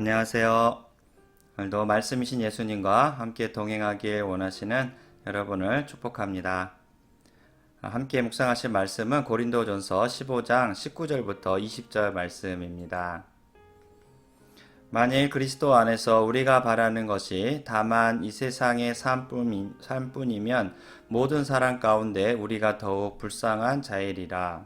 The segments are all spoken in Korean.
안녕하세요. 오늘도 말씀이신 예수님과 함께 동행하길 원하시는 여러분을 축복합니다. 함께 묵상하실 말씀은 고린도전서 15장 19절부터 20절 말씀입니다. 만일 그리스도 안에서 우리가 바라는 것이 다만 이 세상의 삶뿐이면 모든 사람 가운데 우리가 더욱 불쌍한 자이리라.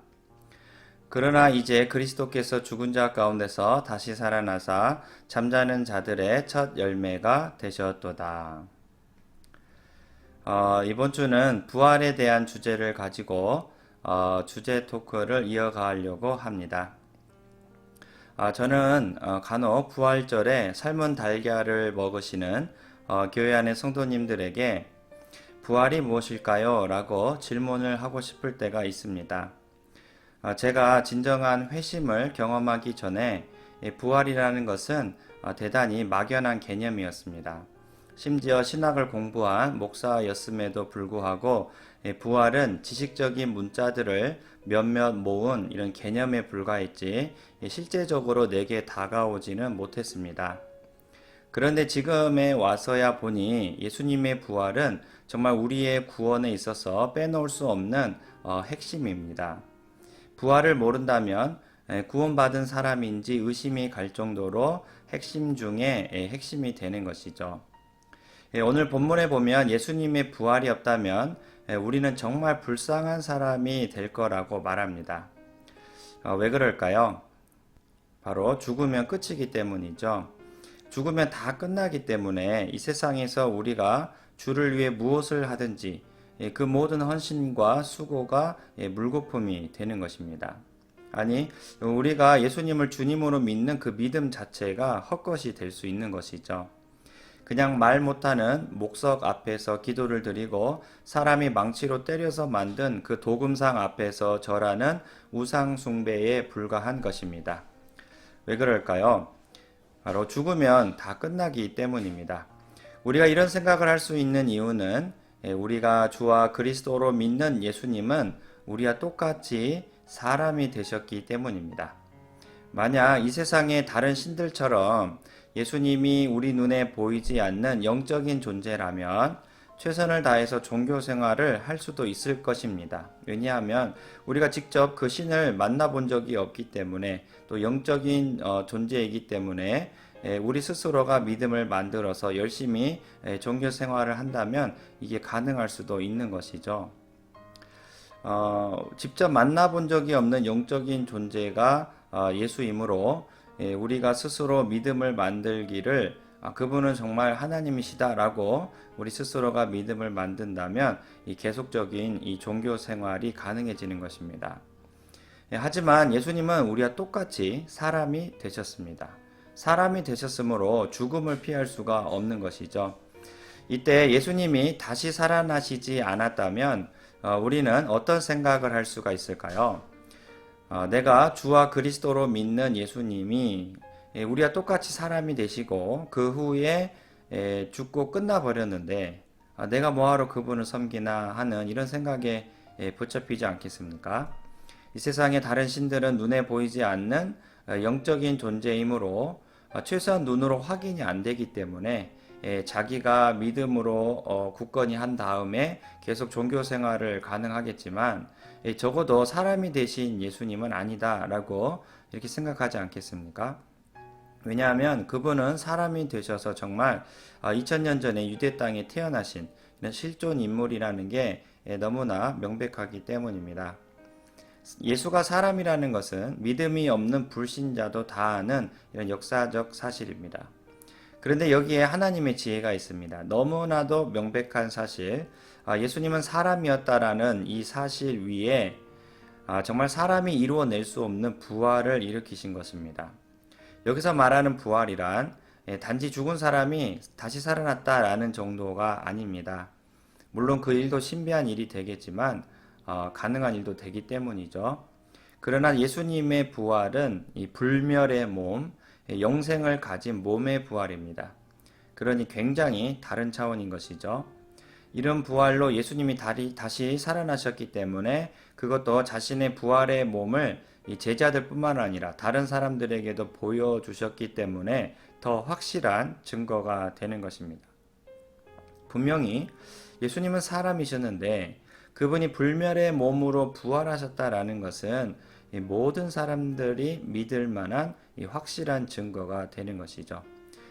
그러나 이제 그리스도께서 죽은 자 가운데서 다시 살아나사 잠자는 자들의 첫 열매가 되셨도다. 이번 주는 부활에 대한 주제를 가지고 주제 토크를 이어가려고 합니다. 저는 간혹 부활절에 삶은 달걀을 먹으시는 교회 안의 성도님들에게 부활이 무엇일까요? 라고 질문을 하고 싶을 때가 있습니다. 제가 진정한 회심을 경험하기 전에 부활이라는 것은 대단히 막연한 개념이었습니다. 심지어 신학을 공부한 목사였음에도 불구하고 부활은 지식적인 문자들을 몇몇 모은 이런 개념에 불과했지 실제적으로 내게 다가오지는 못했습니다. 그런데 지금에 와서야 보니 예수님의 부활은 정말 우리의 구원에 있어서 빼놓을 수 없는 핵심입니다. 부활을 모른다면 구원받은 사람인지 의심이 갈 정도로 핵심 중에 핵심이 되는 것이죠. 오늘 본문에 보면 예수님의 부활이 없다면 우리는 정말 불쌍한 사람이 될 거라고 말합니다. 왜 그럴까요? 바로 죽으면 끝이기 때문이죠. 죽으면 다 끝나기 때문에 이 세상에서 우리가 주를 위해 무엇을 하든지 그 모든 헌신과 수고가 물거품이 되는 것입니다. 아니, 우리가 예수님을 주님으로 믿는 그 믿음 자체가 헛것이 될 수 있는 것이죠. 그냥 말 못하는 목석 앞에서 기도를 드리고 사람이 망치로 때려서 만든 그 도금상 앞에서 절하는 우상 숭배에 불과한 것입니다. 왜 그럴까요? 바로 죽으면 다 끝나기 때문입니다. 우리가 이런 생각을 할 수 있는 이유는 우리가 주와 그리스도로 믿는 예수님은 우리와 똑같이 사람이 되셨기 때문입니다. 만약 이 세상의 다른 신들처럼 예수님이 우리 눈에 보이지 않는 영적인 존재라면 최선을 다해서 종교 생활을 할 수도 있을 것입니다. 왜냐하면 우리가 직접 그 신을 만나본 적이 없기 때문에 또 영적인 존재이기 때문에 우리 스스로가 믿음을 만들어서 열심히 종교 생활을 한다면 이게 가능할 수도 있는 것이죠. 직접 만나본 적이 없는 영적인 존재가 예수이므로 우리가 스스로 믿음을 만들기를 그분은 정말 하나님이시다라고 우리 스스로가 믿음을 만든다면 이 계속적인 이 종교 생활이 가능해지는 것입니다. 하지만 예수님은 우리와 똑같이 사람이 되셨습니다. 사람이 되셨으므로 죽음을 피할 수가 없는 것이죠. 이때 예수님이 다시 살아나시지 않았다면 우리는 어떤 생각을 할 수가 있을까요? 내가 주와 그리스도로 믿는 예수님이 우리와 똑같이 사람이 되시고 그 후에 죽고 끝나버렸는데 내가 뭐하러 그분을 섬기나 하는 이런 생각에 붙잡히지 않겠습니까? 이 세상의 다른 신들은 눈에 보이지 않는 영적인 존재이므로 최소한 눈으로 확인이 안 되기 때문에 자기가 믿음으로 굳건히 한 다음에 계속 종교 생활을 가능하겠지만 적어도 사람이 되신 예수님은 아니다라고 이렇게 생각하지 않겠습니까? 왜냐하면 그분은 사람이 되셔서 정말 2000년 전에 유대 땅에 태어나신 이런 실존 인물이라는 게 너무나 명백하기 때문입니다. 예수가 사람이라는 것은 믿음이 없는 불신자도 다 아는 이런 역사적 사실입니다. 그런데 여기에 하나님의 지혜가 있습니다. 너무나도 명백한 사실, 예수님은 사람이었다라는 이 사실 위에 정말 사람이 이루어낼 수 없는 부활을 일으키신 것입니다. 여기서 말하는 부활이란 단지 죽은 사람이 다시 살아났다라는 정도가 아닙니다. 물론 그 일도 신비한 일이 되겠지만 가능한 일도 되기 때문이죠. 그러나 예수님의 부활은 이 불멸의 몸, 영생을 가진 몸의 부활입니다. 그러니 굉장히 다른 차원인 것이죠. 이런 부활로 예수님이 다시 살아나셨기 때문에 그것도 자신의 부활의 몸을 이 제자들뿐만 아니라 다른 사람들에게도 보여주셨기 때문에 더 확실한 증거가 되는 것입니다. 분명히 예수님은 사람이셨는데 그분이 불멸의 몸으로 부활하셨다라는 것은 이 모든 사람들이 믿을 만한 이 확실한 증거가 되는 것이죠.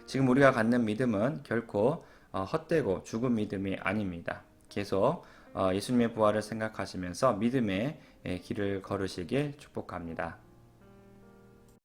지금 우리가 갖는 믿음은 결코 헛되고 죽은 믿음이 아닙니다. 계속 예수님의 부활을 생각하시면서 믿음의 길을 걸으시길 축복합니다.